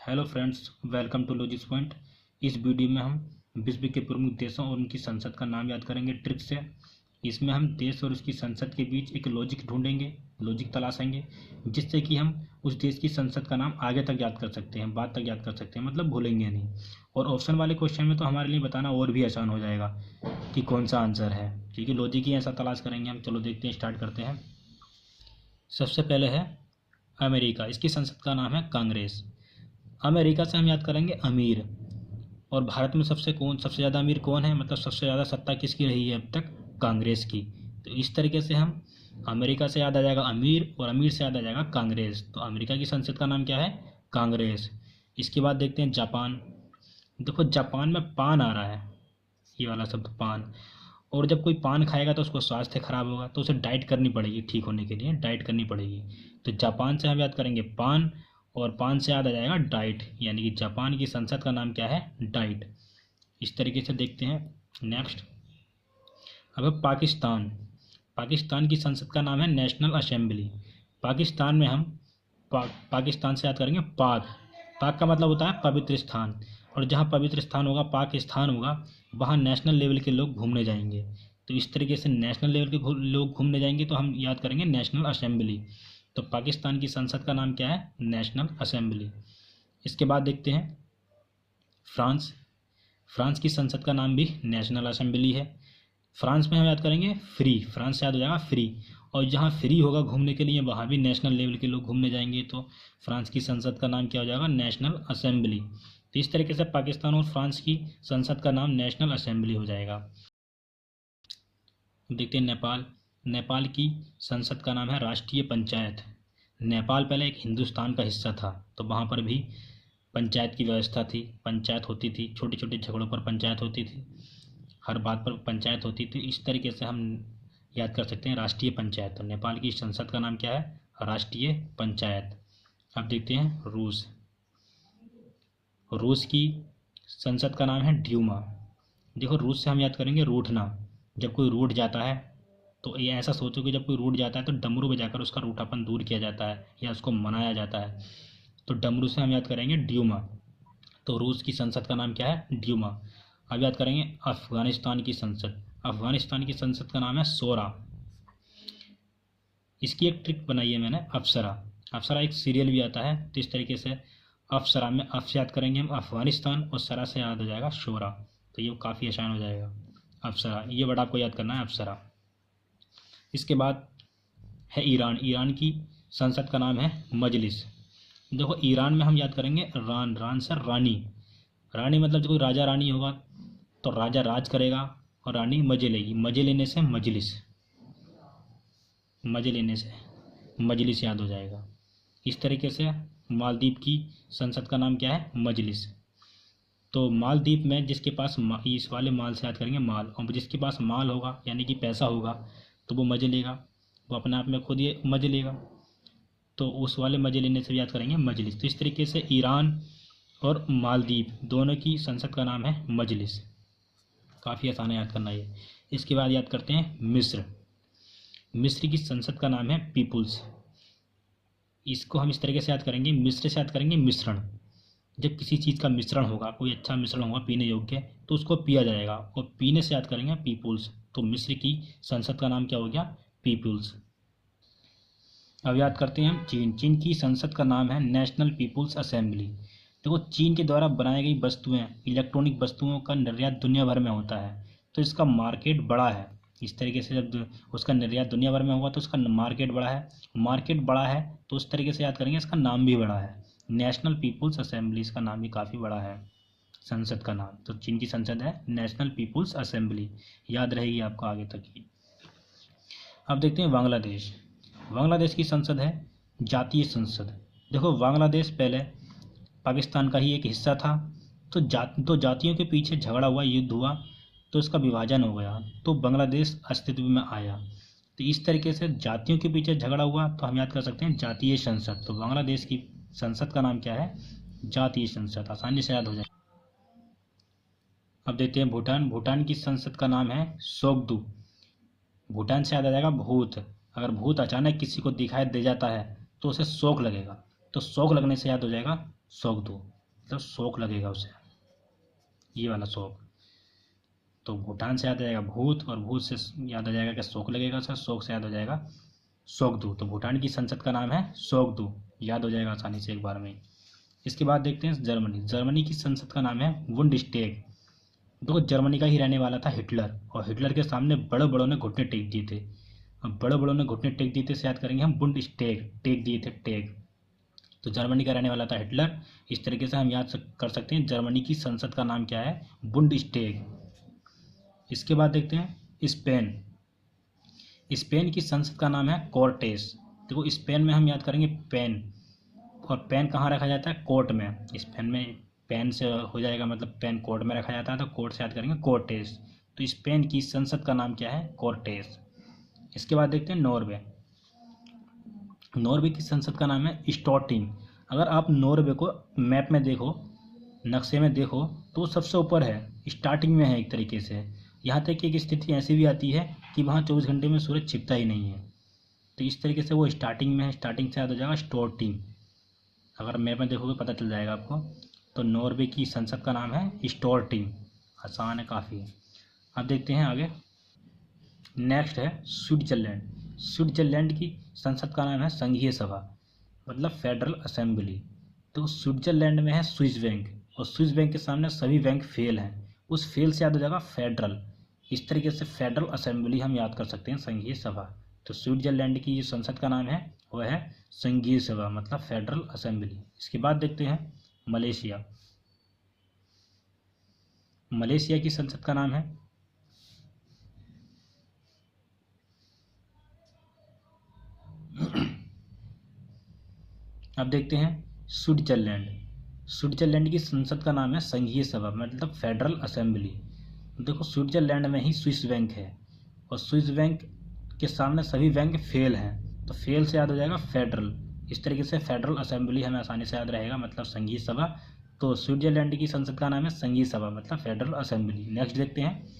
Hello friends, welcome to Logics Point. इस video में हम विश्व के प्रमुख देशों और उनकी संसद का नाम याद करेंगे ट्रिक से। इसमें हम देश और उसकी संसद के बीच एक लॉजिक ढूंढेंगे, लॉजिक तलाशेंगे, जिससे कि हम उस देश की संसद का नाम आगे तक याद कर सकते हैं, बाद तक याद कर सकते हैं, मतलब भूलेंगे नहीं। और ऑप्शन वाले क्वेश्चन में तो हमारे लिए बताना और भी आसान हो जाएगा कि कौन सा आंसर है, क्योंकि लॉजिक ही ऐसा तलाश करेंगे हम। चलो देखते हैं, स्टार्ट करते हैं। सबसे पहले है अमेरिका, इसकी संसद का नाम है कांग्रेस। अमेरिका से हम याद करेंगे अमीर। और भारत में सबसे ज़्यादा अमीर कौन है, मतलब सबसे ज़्यादा सत्ता किसकी रही है अब तक? कांग्रेस की। तो इस तरीके से हम अमेरिका से याद आ जाएगा अमीर, और अमीर से याद आ जाएगा कांग्रेस। तो अमेरिका की संसद का नाम क्या है? कांग्रेस। इसके बाद देखते हैं जापान। देखो, जापान में पान आ रहा है, ये वाला शब्द पान। और जब कोई पान खाएगा तो उसको स्वास्थ्य खराब होगा, तो उसे डाइट करनी पड़ेगी, ठीक होने के लिए डाइट करनी पड़ेगी। तो जापान से हम याद करेंगे पान, और पान से याद आ जाएगा डाइट, यानी कि जापान की संसद का नाम क्या है? डाइट। इस तरीके से देखते हैं नेक्स्ट। अब पाकिस्तान। पाकिस्तान की संसद का नाम है नेशनल असेंबली। पाकिस्तान में हम पाकिस्तान से याद करेंगे पाक। पाक का मतलब होता है पवित्र स्थान, और जहाँ पवित्र स्थान होगा, पाकिस्तान होगा, वहाँ नेशनल लेवल के लोग घूमने जाएंगे। तो इस तरीके से नेशनल लेवल के लोग घूमने जाएंगे, तो हम याद करेंगे नेशनल असेंबली। तो पाकिस्तान की संसद का नाम क्या है? National assembly. इसके बाद देखते हैं फ्रांस। फ्रांस की संसद का नाम भी नेशनल असेंबली है। फ्रांस में हम याद करेंगे फ्री, फ्रांस से याद हो जाएगा फ्री। और जहाँ फ्री होगा घूमने के लिए, वहाँ भी नेशनल लेवल के लोग घूमने जाएंगे। तो फ्रांस की संसद का नाम क्या हो जाएगा? National assembly. तो इस तरीके से पाकिस्तान और फ्रांस की संसद का नाम नेशनल असेंबली हो जाएगा। देखते हैं नेपाल। नेपाल की संसद का नाम है राष्ट्रीय पंचायत। नेपाल पहले एक हिंदुस्तान का हिस्सा था, तो वहाँ पर भी पंचायत की व्यवस्था थी, पंचायत होती थी, छोटे छोटे झगड़ों पर पंचायत होती थी, हर बात पर पंचायत होती थी। इस तरीके से हम याद कर सकते हैं राष्ट्रीय पंचायत। तो नेपाल की संसद का नाम क्या है? राष्ट्रीय पंचायत। अब देखते हैं रूस। रूस की संसद का नाम है ड्यूमा। देखो, रूस से हम याद करेंगे रूठना। जब कोई रूठ जाता है, तो ये ऐसा सोचो कि जब कोई रूठ जाता है तो डमरू बजाकर उसका रूठापन दूर किया जाता है या उसको मनाया जाता है। तो डमरू से हम याद करेंगे ड्यूमा। तो रूस की संसद का नाम क्या है? ड्यूमा। अब याद करेंगे अफगानिस्तान की संसद। अफगानिस्तान की संसद का नाम है शोरा। इसकी एक ट्रिक बनाई है मैंने, अप्सरा। अप्सरा एक सीरियल भी आता है। तो इस तरीके से अप्सरा में अफ से याद करेंगे हम अफगानिस्तान, और सरा से याद हो जाएगा शोरा। तो ये काफ़ी आसान हो जाएगा। अप्सरा, ये वर्ड आपको याद करना है, अप्सरा। इसके बाद है ईरान। ईरान की संसद का नाम है मजलिस। देखो, ईरान में हम याद करेंगे रान, रान से रानी। रानी मतलब जो कोई राजा रानी होगा, तो राजा राज करेगा और रानी मजे लेगी। मजे लेने से मजलिस, मजे लेने से मजलिस याद हो जाएगा। इस तरीके से मालदीव की संसद का नाम क्या है? मजलिस। तो मालदीव में जिसके पास इस वाले माल से याद करेंगे माल, और जिसके पास माल होगा यानी कि पैसा होगा, तो वो मजे लेगा, वो अपने आप में खुद ये मजे लेगा। तो उस वाले मजे लेने से याद करेंगे मजलिस। तो इस तरीके से ईरान और मालदीव दोनों की संसद का नाम है मजलिस। काफ़ी आसान है याद करना ये। इसके बाद याद करते हैं मिस्र। मिस्र की संसद का नाम है पीपुल्स। इसको हम इस तरीके से याद करेंगे, मिस्र से याद करेंगे मिश्रण। जब किसी चीज़ का मिश्रण होगा, कोई अच्छा मिश्रण होगा पीने योग्य, तो उसको पिया जाएगा, और पीने से याद करेंगे पीपुल्स। तो मिस्र की संसद का नाम क्या हो गया? पीपुल्स। अब याद करते हैं हम चीन। चीन की संसद का नाम है नेशनल पीपुल्स असेंबली। देखो, चीन के द्वारा बनाई गई वस्तुएं, इलेक्ट्रॉनिक वस्तुओं का निर्यात दुनिया भर में होता है, तो इसका मार्केट बड़ा है। इस तरीके से जब उसका निर्यात दुनिया भर में होगा तो उसका मार्केट बड़ा है। मार्केट बड़ा है तो उस तरीके से याद करेंगे इसका नाम भी बड़ा है। नेशनल पीपुल्स असेंबली, इसका नाम भी काफ़ी बड़ा है, संसद का नाम। तो चीन की संसद है नेशनल पीपुल्स असेंबली, याद रहेगी आपको आगे तक की। अब देखते हैं बांग्लादेश। बांग्लादेश की संसद है जातीय संसद। देखो, बांग्लादेश पहले पाकिस्तान का ही एक हिस्सा था, तो जातियों के पीछे झगड़ा हुआ, युद्ध हुआ, तो इसका विभाजन हो गया, तो बांग्लादेश अस्तित्व में आया। तो इस तरीके से जातियों के पीछे झगड़ा हुआ, तो हम याद कर सकते हैं जातीय संसद। तो बांग्लादेश की संसद का नाम क्या है? जातीय संसद। आसानी से याद हो जाए। अब देखते हैं भूटान। भूटान की संसद का नाम है सोगदू। भूटान से याद आ जाएगा भूत। अगर भूत अचानक किसी को दिखाई दे जाता है तो उसे शौक लगेगा, तो शौक लगने से याद हो जाएगा शोक दो मतलब शोक लगेगा उसे, ये वाला शोक। तो भूटान से याद आ जाएगा भूत, और भूत से याद आ जाएगा कि शोक लगेगा उसे, शोक से याद हो जाएगा शोकदू। तो भूटान की संसद का नाम है शोकदू, याद हो जाएगा आसानी से एक बार में। इसके बाद देखते हैं जर्मनी। जर्मनी की संसद का नाम है बुंडस्टैग। देखो जर्मनी का ही रहने वाला था हिटलर, और हिटलर के सामने बड़े बड़ों ने घुटने टेक दिए थे। अब बड़े बड़ों ने घुटने टेक दिए थे से याद करेंगे हम बुंडस्टैग, टेक दिए थे टेक। तो जर्मनी का रहने वाला था हिटलर। इस तरीके से हम कर सकते हैं जर्मनी की संसद का नाम क्या है, बुंडस्टैग। इसके बाद देखते हैं स्पेन। स्पेन की संसद का नाम है कोर्टेस। देखो स्पेन में हम याद करेंगे पेन, और पेन कहाँ रखा जाता है, कोर्ट में। स्पेन में पेन से हो जाएगा मतलब पेन कोर्ट में रखा जाता है, तो कोर्ट से याद करेंगे कोर्टेस। तो स्पेन की संसद का नाम क्या है, कोर्टेस। इसके बाद देखते हैं नॉर्वे। नॉर्वे की संसद का नाम है स्टॉटिन। अगर आप नॉर्वे को मैप में देखो, नक्शे में देखो, तो सबसे ऊपर है, स्टार्टिंग में है एक तरीके से। यहाँ तक कि एक स्थिति ऐसी भी आती है कि वहाँ 24 घंटे में सूरज छिपता ही नहीं है। तो इस तरीके से वो स्टार्टिंग में है, स्टार्टिंग से याद हो जाएगा स्टॉटिन। अगर मैप में देखोगे पता चल जाएगा आपको। तो नॉर्वे की संसद का नाम है स्टॉर्टिन, आसान है काफ़ी। अब देखते हैं आगे। नेक्स्ट है स्विट्जरलैंड। स्विट्जरलैंड की संसद का नाम है संघीय सभा, मतलब फेडरल असेंबली। तो स्विट्जरलैंड में है स्विस बैंक, और स्विस बैंक के सामने सभी बैंक फेल हैं, उस फेल से याद हो जाएगा फेडरल। इस तरीके से फेडरल असेंबली हम याद कर सकते हैं, संघीय सभा। तो स्विट्जरलैंड की जो संसद का नाम है वह है संघीय सभा, मतलब फेडरल असेंबली। इसके बाद देखते हैं मलेशिया। मलेशिया की संसद का नाम है अब देखते हैं स्विट्जरलैंड। स्विट्जरलैंड की संसद का नाम है संघीय सभा, मतलब फेडरल असेंबली। देखो स्विट्जरलैंड में ही स्विस बैंक है, और स्विस बैंक के सामने सभी बैंक फेल हैं, तो फेल से याद हो जाएगा फेडरल। इस तरीके से फेडरल असेंबली हमें आसानी से याद रहेगा, मतलब संघीय सभा। तो स्विट्जरलैंड की संसद का नाम है संघीय सभा, मतलब फेडरल असेंबली। नेक्स्ट देखते हैं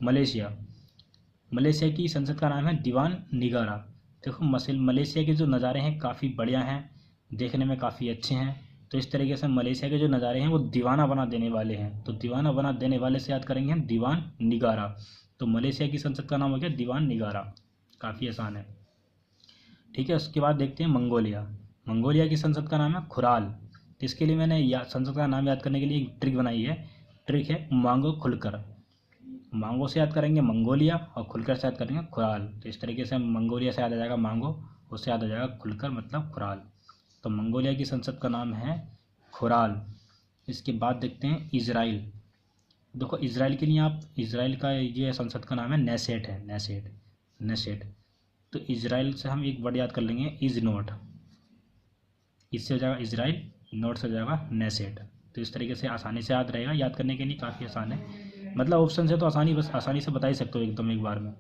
मलेशिया। मलेशिया की संसद का नाम है दीवान निगारा। देखो मलेशिया के जो नज़ारे हैं काफ़ी बढ़िया हैं, देखने में काफ़ी अच्छे हैं। तो इस तरीके से मलेशिया के जो नज़ारे हैं वो दीवाना बना देने वाले हैं। तो दीवाना बना देने वाले से याद करेंगे हम दीवान निगारा। तो मलेशिया की संसद का नाम हो गया दीवान निगारा, काफ़ी आसान है। ठीक है, उसके बाद देखते हैं मंगोलिया। मंगोलिया की संसद का नाम है खुराल। तो इसके लिए मैंने संसद का नाम याद करने के लिए एक ट्रिक बनाई है। ट्रिक है मांगो खुलकर। मांगो से याद करेंगे मंगोलिया, और खुलकर से याद करेंगे खुराल। तो इस तरीके से मंगोलिया से याद आ जाएगा मांगो, उससे याद आ जाएगा खुलकर, मतलब खुराल। तो मंगोलिया की संसद का नाम है खुराल। इसके बाद देखते हैं इजराइल। देखो इजराइल के लिए आप, इजराइल का ये संसद का नाम है नेसेट है, नेसेट नेसेट। तो इजराइल से हम एक वर्ड याद कर लेंगे इज नोट, इससे हो जाएगा इजराइल, नोट से हो जाएगा नेसेट। तो इस तरीके से आसानी से याद रहेगा, याद करने के लिए काफ़ी आसान है। मतलब ऑप्शन से तो आसानी से बता ही सकते हो एकदम एक बार में।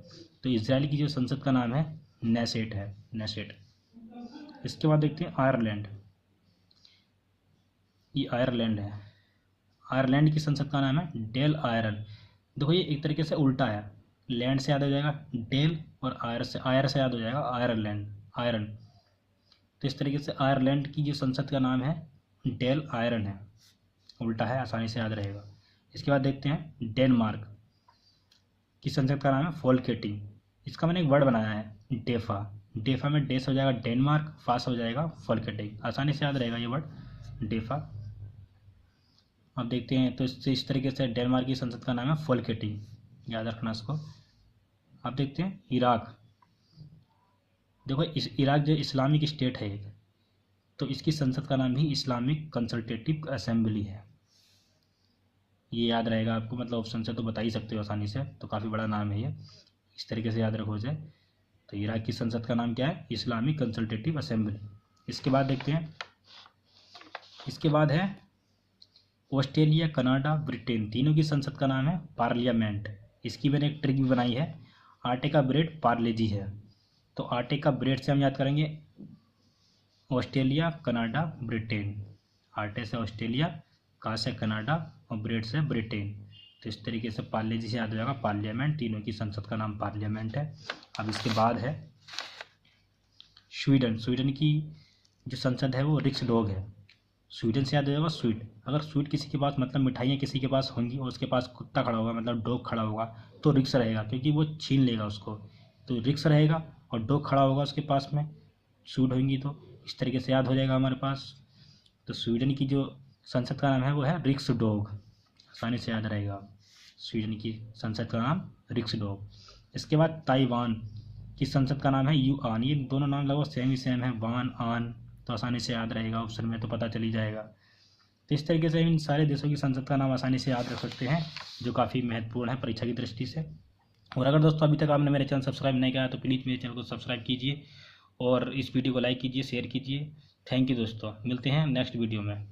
तो इजराइल की जो संसद का नाम है नेसेट है, नेसेट। इसके बाद देखते हैं आयरलैंड। ये आयरलैंड है। आयरलैंड की संसद का नाम है डेल आयरन। देखो ये एक तरीके से उल्टा है, लैंड से याद हो जाएगा डेल, और आयर से याद हो जाएगा आयरलैंड, आयरन। तो इस तरीके से आयरलैंड की जो संसद का नाम है डेल आयरन है, उल्टा है, आसानी से याद रहेगा। इसके बाद देखते हैं डेनमार्क की संसद का नाम है फोल्केटिंग। इसका मैंने एक वर्ड बनाया है डेफा। डेफा में डेस हो जाएगा डेनमार्क, फास हो जाएगा फोल्केटिंग, आसानी से याद रहेगा ये वर्ड डेफा। अब देखते हैं, तो इस तरीके से डेनमार्क की संसद का नाम है फोल्केटिंग, याद रखना इसको। अब देखते हैं इराक। देखो इराक जो इस्लामिक स्टेट है एक, तो इसकी संसद का नाम ही इस्लामिक कंसल्टेटिव असेंबली है। ये याद रहेगा आपको, मतलब ऑप्शन से तो बता ही सकते हो आसानी से, तो काफ़ी बड़ा नाम है ये, इस तरीके से याद रखो जाए। तो इराक की संसद का नाम क्या है, इस्लामिक कंसल्टेटिव असेंबली। इसके बाद देखते हैं, इसके बाद है ऑस्ट्रेलिया, कनाडा, ब्रिटेन, तीनों की संसद का नाम है पार्लियामेंट। इसकी मैंने एक ट्रिक भी बनाई है, आटे का ब्रेड पार्ले जी है। तो आटे का ब्रेड से हम याद करेंगे ऑस्ट्रेलिया, कनाडा, ब्रिटेन। आटे से ऑस्ट्रेलिया, का से कनाडा, और ब्रेड से ब्रिटेन। तो इस तरीके से पार्ले जी से याद हो जाएगा पार्लियामेंट, तीनों की संसद का नाम पार्लियामेंट है। अब इसके बाद है स्वीडन। स्वीडन की जो संसद है वो रिक्सडॉग है। स्वीडन से याद हो जाएगा स्वीट। अगर स्वीट किसी के पास मतलब मिठाइयाँ किसी के पास होंगी और उसके पास कुत्ता खड़ा होगा मतलब डॉग खड़ा होगा तो रिक्स रहेगा, क्योंकि वो छीन लेगा उसको, तो रिक्स रहेगा। और डॉग खड़ा होगा उसके पास में, स्वीट होंगी तो इस तरीके से याद हो जाएगा हमारे पास। तो स्वीडन की जो संसद का नाम है वो है रिक्स डॉग, आसानी से याद रहेगा। स्वीडन की संसद का नाम रिक्स डॉग। इसके बाद ताइवान की संसद का नाम है युआन। ये दोनों नाम लगभग सेम ही सेम है, वान आन, तो आसानी से याद रहेगा, ऑप्शन में तो पता चल ही जाएगा। तो इस तरीके से इन सारे देशों की संसद का नाम आसानी से याद रख सकते हैं, जो काफ़ी महत्वपूर्ण है परीक्षा की दृष्टि से। और अगर दोस्तों अभी तक आपने मेरे चैनल सब्सक्राइब नहीं किया तो प्लीज़ मेरे चैनल को सब्सक्राइब कीजिए और इस वीडियो को लाइक कीजिए, शेयर कीजिए। थैंक यू दोस्तों, मिलते हैं नेक्स्ट वीडियो में।